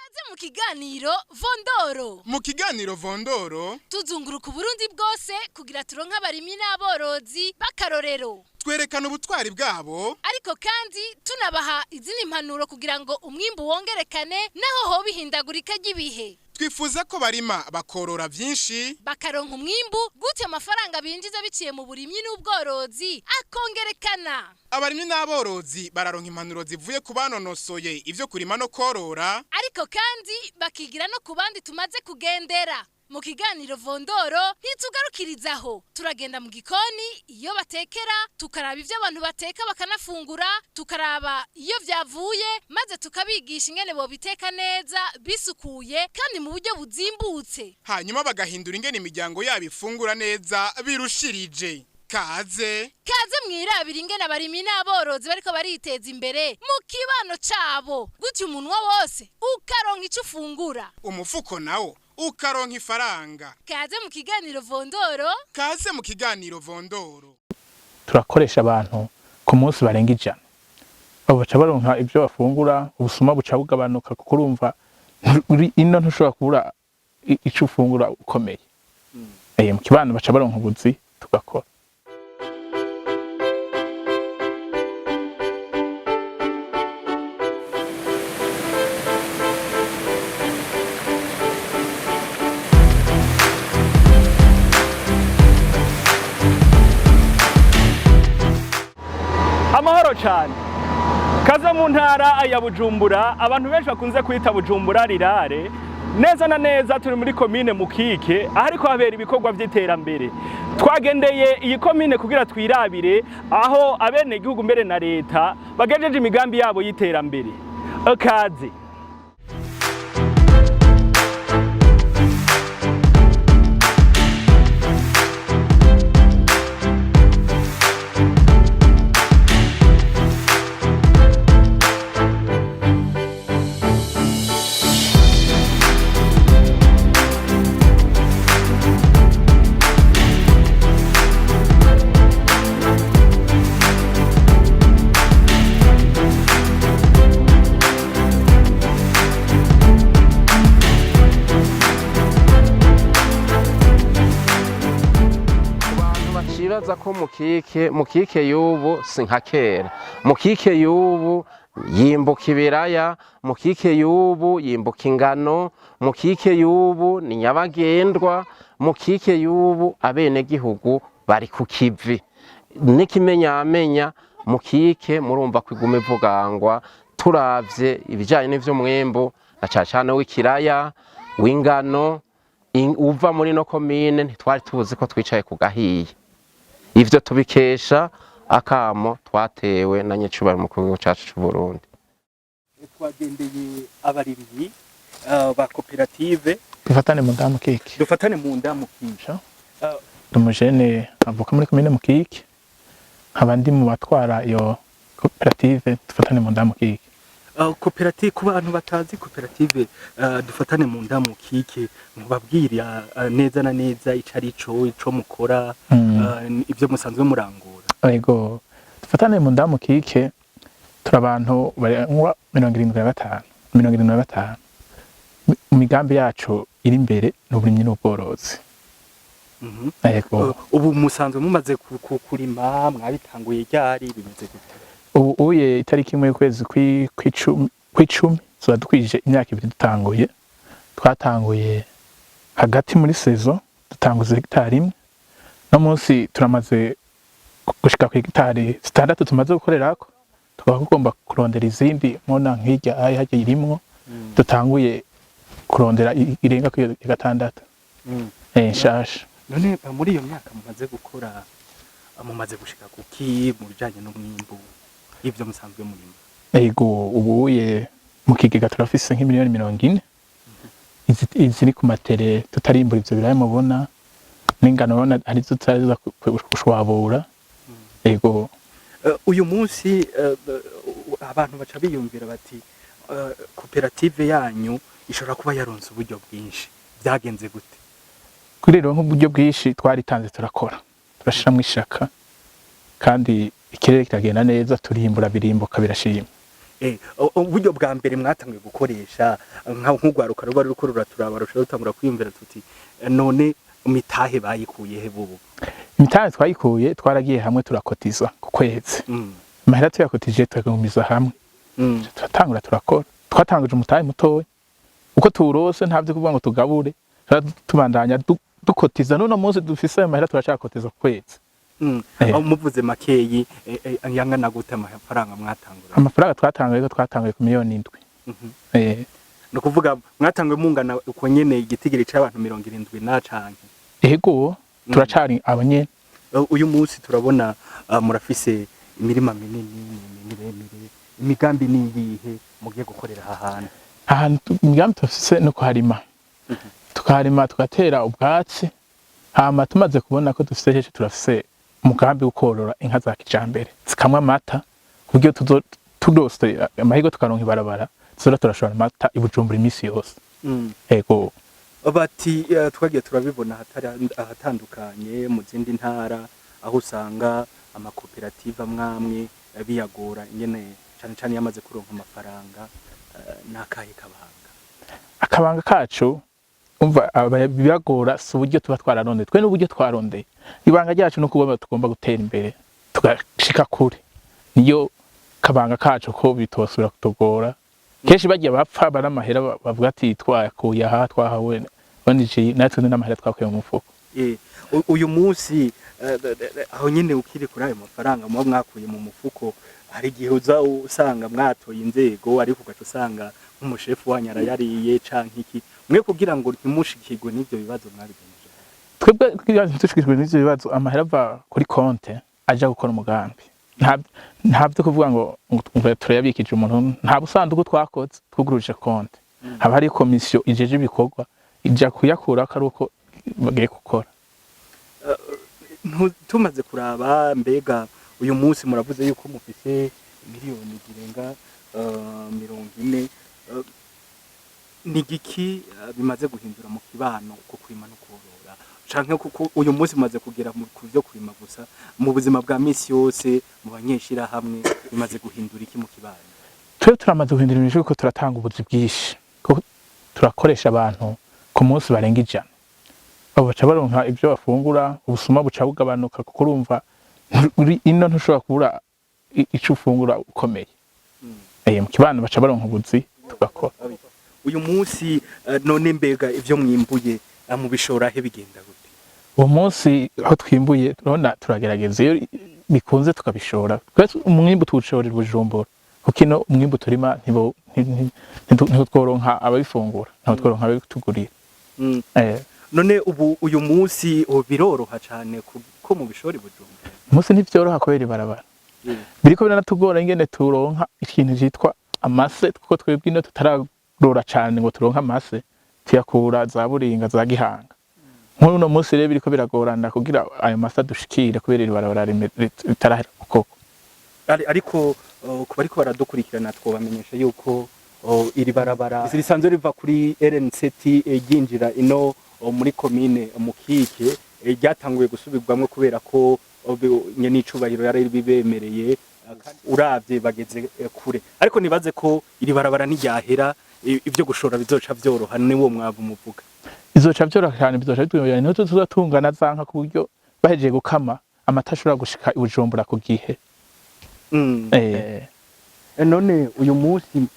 Kaze mu kiganiro Vondoro. Mu kiganiro Vondoro Tuzunguruka Burundi bwose kugira turonke abarimyi n'aborozi bakarorero. twerekana ubutwari bwabo Ariko kandi tunabaha izindi impanuro kugira ngo umwimbu wongerekane naho hoba ihindagurika ry'ibihe. twifuza ko barima bakorora byinshi Bakaronka umwimbu gute amafaranga binjiza biciye mu burimyi n'ubworozi akongerekana. abarimyi n'aborozi bararonka impanuro zivuye ku banonosoye ivyo kurima no korora Ariko kandi bakigira no ku bandi tumaze kugendera. Mu kiganiro Vondoro ntitugarukirizaho, turagenda mu gikoni iyo batekera, tukaraba ivyo abantu bateka bakanafungura, tukaraba iyo vyavuye, maze tukabigisha ingene bobiteka neza bisukuye kandi mu buryo buzimbutse. hanyuma bagahindura ingene imiryango yabo ifungura neza birushirije. Kaze Mwirabira ingene abarimyi n'aborozi bariko bariteza imbere mu kibano cabo, gutyo umunwa wose ukaronka ico ufungura, umufuko nawo ukaronka ifaranga. Kaze mu kiganiro Vondoro. Kaze mu kiganiro Vondoro. Turakoresha abantu ku munsi barenga 100. Abo baca baronka ibyo bafungura, ubusuma buca bugabanuka kuko urumva ino ntushobora kubura ico ufungura ukomeye. Mu kibano baca baronka ubuzi tugakora. Amahoro cyane. Kaza mu ntara ya Bujumbura, abantu benshi bakunze kwita Bujumbura rirare. Neza na neza turi muri komine Mukike, ahariko habera ibikorwa vy'iterambere. Twagendeye iyi komine kugira twirabire aho abene igihugu mbere na leta bagejeje imigambi yabo y'iterambere. Kaze. Baza ko mukike y'ubu si nka kera. Mukike y'ubu yimbuka ibiraya, mukike y'ubu yimbuka ingano, mukike y'ubu ni nyabagendwa, mukike y'ubu abene gihugu bari ku kivi. N'ikimenyamenya mukike murumva kwigume vugangwa turavye ibijanye n'ivyo mwembo na cacane w'ikiraya w'ingano uva muri no komine ntitwari tuzi ko twicaye ku gahiye. Ivyo tubikesha akamo twatewe na nyecubari mu gihugu cyacu cy'u Burundi. Twagendeye abarimyi ba koperative Dufatane mu ndamu kike. dufatane mu ndamu kinja. Dumujene avuka muri komine Mukike. Abandi mu batwara iyo koperative dufatane mu ndamu kike. Koperative ku bantu batazi koperative dufatane mu ndamu kike mubabwira neza na neza icari ico mukora ivyo musanzwe murangura. Yego dufatane mu ndamu kike turabantu barengwa 75 imigambi yacu iri imbere n'uburimyi n'ubworozi. Yego ubu musanzwe mumaze kurima mwabitanguye ryari bimeze gute? Ubu uye itariki imwe y'ukwezi kw'icumi tuba dukwije imyaka 2 dutanguye. Twatanguye hagati muri sezo dutanguza hegitari 1. No munsi turamaze gushika ku hegitari 6 tumaze gukorerako. Tukaba tugomba kurondera izindi mona nk'irya haje irimwo dutanguye kurondera irenga ku 6. Nshasha. None muri iyo myaka mumaze gukora mumaze gushika kuki mu bijanye n'umwimbu ivyo musanzwe murimo? Yego ubuye mu kigega turafise nk'imiliyoni 40. Iziri ku matere tutarimbura ivyo biraye mubona n'ingano bona ari tutaza kushwabura. Yego uyu munsi abantu baca biyumvira bati koperative yanyu ishobora kuba yaronse uburyo bwinshi. Byagenze gute? Kuri rero nk'uburyo bwinshi twaritanze turakora. Turashiramo ishaka kandi ikirere kitagenda neza turimbura birimbuka birashima. uburyo bwa mbere mwatangiye gukoresha nk'ugwaruka ruba ruriko ruraturaba rusha rutangura kwiyumvira tuti none mitahe bayikuye he bubu? Imitahe twayikuye twaragiye hamwe turakotiza ku kwezi. Mahera tuyakotije tukagumiza hamwe. Turatangura turakora. Twatanguje umutahe mutoya. Uko tuwurose ntavyo kuvuga ngo tugabure. Tubandanya dukotiza none munsi dufise ayo mahera turacakoteza ku kwezi. Muvuze makeyi yangana gute amafaranga mwatangura? Amafaranga twatanguye ku miliyoni 7. No kuvuga mwatanguye mungana uko nyene igitigiri c'abantu 70 na canke? Ego turacari abanye. Uyu munsi turabona murafise imirima minini miremire, imigambi niyihe mugiye gukorera ahantu? Imigambi tufise no kuharima. Tukaharima tugatera ubwatsi, hama tumaze kubona ko dufise heje turafise umugambi ukorora inka za kijambere zikamwa amata kuburyo tudose amahigo tukaronka ibarabara zora turashora amata ibujumbura imisi yose. Ego bati twagiye turabibona ahatandukanye mu zindi ntara aho usanga amakoperative amwamwe biyagora nyene cane yamaze kuronka amafaranga nakaye akabanga kacu umva bibagora si uburyo tuba twararonde twe n'uburyo twaronde ibanga ryacu no kuba tugomba gutera imbere tugashika kure niyo kabanga kacu ko bitosura kutugora kenshi bagiye bapfa baramahera bavuga ati twakuye aha twahawe bonije natwe n'amahera twakuye mu mufuko. Uyu munsi aho nyene ukiri kuri ayo mafaranga mu mwakuye mu mufuko hari gihe uza usanga mwatoye inzego ariko ugaca usanga nk'umushefu wanyara yariye canke iki mwe kugira ngo ntimushikirwe n'ivyo bibazo mwabigenje? Twebwe tushikirwe n'ivyo bibazo amahera ava kuri konte aja gukora umugambi ntabyo kuvuga ngo turayabikije umuntu nta busanduku twakoze twuguruje konte haba hari komisiyo ijeje ibikorwa ija kuyakura ko uko bagiye gukora. Tumaze kuraba mbega uyu munsi muravuze yuko mufise miliyoni zirenga 40 nigiki bimaze guhindura mu kibano uko kurima no korora canke kuko uyu munsi maze kugera mu kuvyo kurima gusa mu buzima bwa misi yose mu banyeshira hamwe bimaze guhindura iki mu kibano? Twe turamaze guhindura ibintu kuko turatanga ubuzi bwishi kuko turakoresha abantu ku munsi barenga 100 babaca baronka ibyo bafungura ubusuma buca bugabanuka kuko urumva ino ntushobora kubura ico ufungura ukomeye. Mu kibano baca baronka ubuzi tugakora. Uyu munsi none mbega ivyo mwimbuye mu bishora he bigenda gute? Uwo munsi aho twimbuye turabona turagerageza iyo bikunze tukabishora twese umwimbu tuwushorera Bujumbura kuko ino umwimbu turima ntitworonka ababifungura ntitworonka ababitugurira. None ubu uyu munsi biroroha cane ko mu bishori Bujumbura? Umunsi ntivyoroha kubera ibarabara biriko biranatugora ingene turonka ikintu citwa amase kuko twebwe ino tutararora cane ngo turonka amase tuyakura za Buringa za Gihanga. Nk'uno munsi rero biriko biragorana kugira ayo masa dushikira kubera ibarabara ritarahera koko. Ariko kuba ariko baradukurikirana twobamenyesha yuko iri barabara risanzwe riva kuri RNCT ginjira ino muri komine Mukike ryatanguye gusubirwamwe kubera ko nyene icubahiro yari bibemereye uravye bageze kure ariko nibaze ko iri barabara n'iryahera ivyo gushora bizoca vyoroha ni wo mwavu muvuga? Izoca vyoroha cyane bizoca bitwiyana no tuzatungana zanka ku buryo bahejeje gukama amata ashobora gushika i Bujumbura ku gihe. None uyu munsi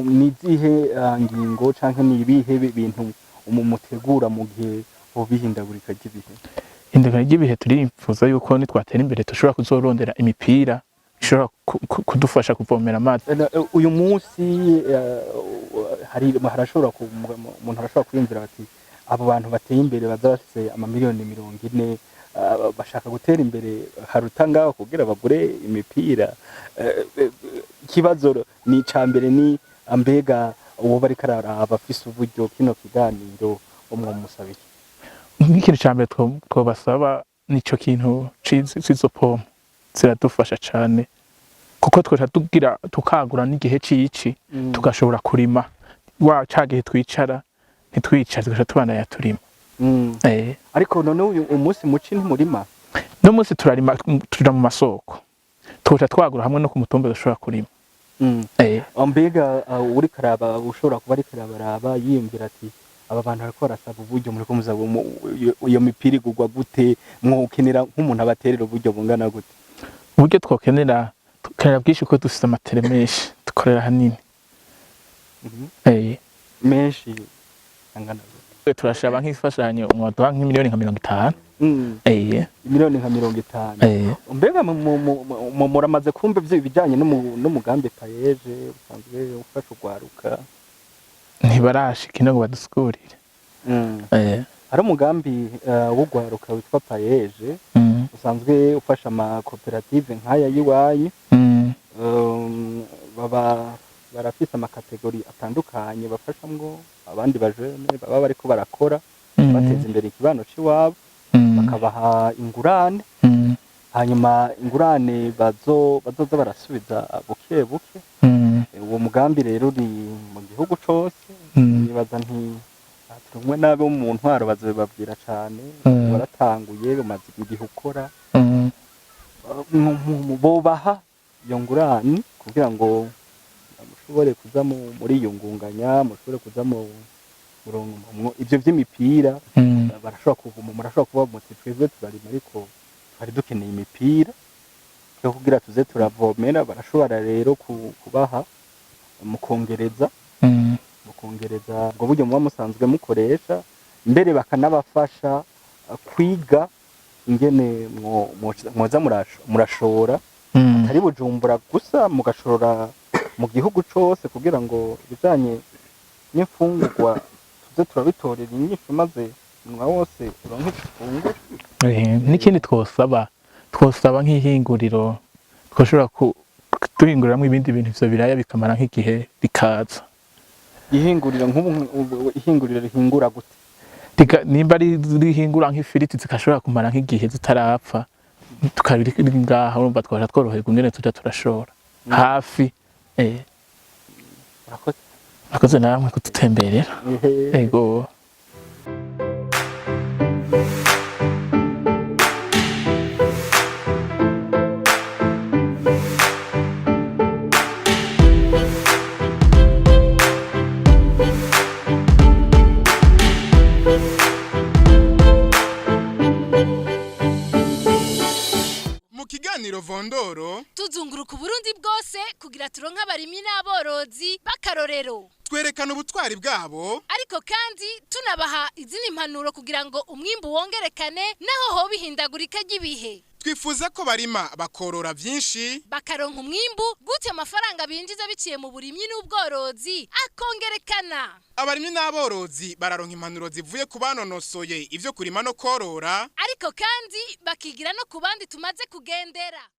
nizihe ngingo canke nibihe bintu umutegura mu gihe bihindagurika ry'ibihe? Indagara ry'ibihe turifuza yuko nitwatera imbere tushobora kuzorondera imipira ishobora kudufasha kuvomera amazi. Uyu munsi harashobora umuntu arashobora kwiyumvira ati abo bantu bateye imbere bazafise amamiliyoni 40 bashaka gutera imbere harutangaho kugira bagure imipira. Kibazo ni cambere ni ambega uwo bari karara abafise uburyo kino kiganiro umwe musabiki nk'ikintu cambere twobasaba nico kintu cizo pompo ziradufasha cane kuko twesha tugira tukagura n'igihe cici tugashobora kurima wa cagihe twicara ntitwicara tugasha tubandanya turima. Ariko none uyu umunsi muci ntimurima? No munsi turarima tuja mu masoko twosha twagura hamwe no ku mutumba dushobora kurima. mbega uri karaba ushobora kuba ari karabaraba yiyumvira ati aba bantu bariko barasaba uburyo muri ko muzaba iyo mipira igurwa gute mwokenera nk'umuntu abaterera uburyo bungana gute uburyo twokenera bwinshi ko dufite amatere menshi dukorera hanini menshi angana gute turashaba nk'ifashanyo mwaduha nk'imiliyoni nka 50 miliyoni nka 50 mbega muramaze kumva ivyo bijanye n'umugambi payeje usanzwe ufasha urwaruka ntibarashika ino ngo badusigurire hari umugambi w'urwaruka witwa payeje usanzwe ufasha amakoperative nk'aya y'iwanyu barafise amakategori atandukanye bafashamwo abandi bajene baba bariko barakora bateza imbere ikibano c'iwabo bakabaha ingurane hanyuma ingurane bazoza barasubiza buke buke uwo mugambi rero uri mu gihugu cose nibaza nti turumwe n'abo mu ntwaro bazobabwira cane waratanguye umaze igihe ukora bobaha iyo ngurane kugira ngo mushobore kuza muri iyo ngunganya mushobore kuza mu ivyo vy'imipira murashobora kuba muti twebwe turarima ariko twari dukeneye imipira yo kugira tuze turavomera barashobora rero kubaha mukongereza ubwo buryo muba musanzwe mukoresha mbere bakanabafasha kwiga ingene mwoza murashora atari Bujumbura gusa mugashorora mu gihugu cose kugira ngo ibijanye n'imfungurwa tuze turabitorera inyishu maze mwa wose uronke ifunguro n'ikindi twosaba nk'ihinguriro twoshobora duhinguriramo ibindi bintu ivyo biraya bikamara nk'igihe bikaza ihinguriro nk'ubu ihinguriro rihingura gute nimba ari rihingura nk'ifiriti zikashobora kumara nk'igihe zitarapfa tukabiri ngaha urumva twasha tworoherwa ingene tuja turashora hafi murakoze namwe kudutemberera ego Vondoro tuzunguruka Burundi bwose kugira turonke abarimyi n'aborozi bakarorero twerekana ubutwari bwabo ariko kandi tunabaha izindi impanuro kugira ngo umwimbu wongerekane naho ho bihindagurika ry'ibihe twifuza ko barima bakorora vyinshi bakaronka umwimbu gute amafaranga binjiza biciye mu burimyi n'ubworozi akongerekana abarimyi n'aborozi bararonka impanuro zivuye ku banonosoye ivyo kurima no korora ariko kandi bakigira no ku bandi tumaze kugendera